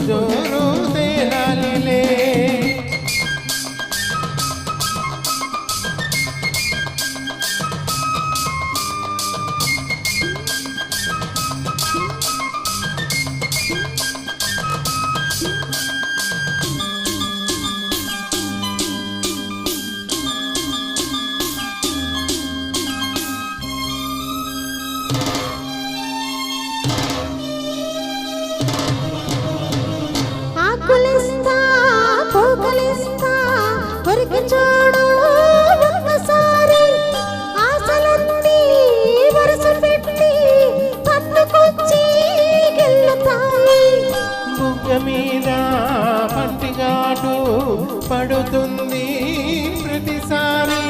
జోరు తేలాలిలే ఆకులిస్తా పోకలిస్తా కొరికి చూడు ఒక్కసారి ఆశలన్నీ వరుస పెట్టి పట్టుకొచ్చి గెల్లుతాయి బుగ్గ మీద పంటిగాటు పడుతుంది ప్రతిసారి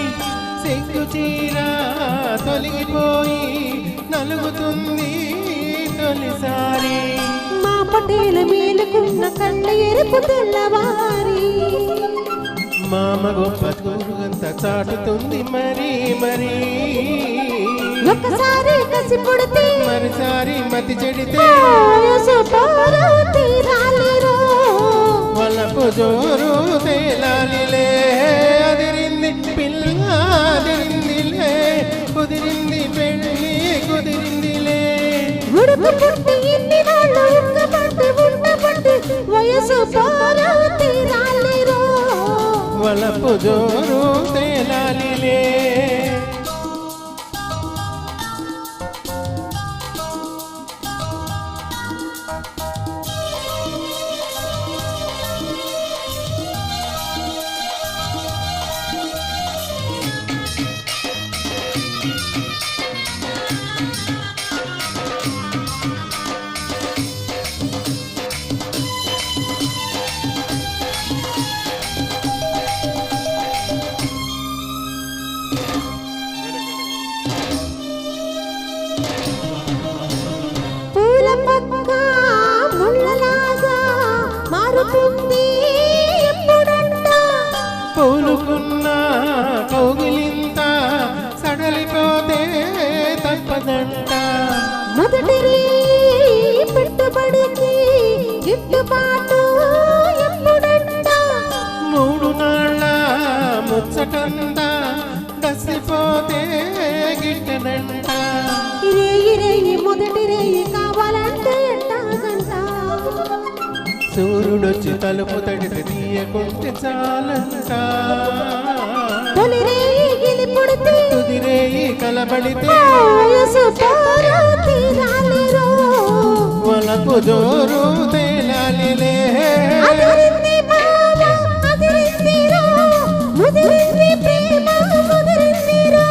సిగ్గు చీర తొలగిపోయి నలుగుతుంది తొలిసారి మా పటేల మేలుకున్న కళ్ళ ఎరుపు తెల్లవారి మామ గొప్ప కూరుగంత చాటుతుంది మరీ మరీ ఒకసారి కసి పుడితే మరిసారి మతి చెడితే తీరాలిరో వలపు జోరు తేలాలిలే అదిరింది పిల్ల అదిరిందిలే కుదిరింది పెళ్ళి కుదిరిందిలే ఉడుపు పుట్టి ఇన్ని నాళ్ళు ఉక్కబట్టి ఉండబట్టి వయసు పోరా తీరాలిరో వలపు జోరు తేలాలిలే పూల పక్క ముళ్ళలాగా మారుతుంది ఎప్పుడంట పూలుకున్న కౌగిలింత సడలిపోతే తప్పదంట మొదటి పెట్టుబడికి గిట్టుబాటు ఎప్పుడంట మూడు నాళ్ళ ముచ్చటంత దసిపోతే గిట్టనంట రేయి మొదటి రేయి కావాలంటే ఎట్టాగంట సూర్యుడొచ్చి తలుపు తడితే తీయకుంటే చాలంట తొలి రేయి గిలిపుడితే తుది రేయి కలబడితే వయసు పోరా తీరాలిరో వలపు జోరు తేలాలిలే అదిరింది భావ అదిరిందిరో ముదిరింది ప్రేమ ముదిరిందిరో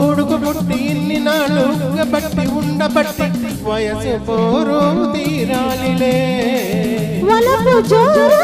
ఊడుకు పుట్టి ఇన్ని నాళ్ళు బట్టి ఉండబట్టి వయసు పోరు తీరాలిలే వలపు జోరు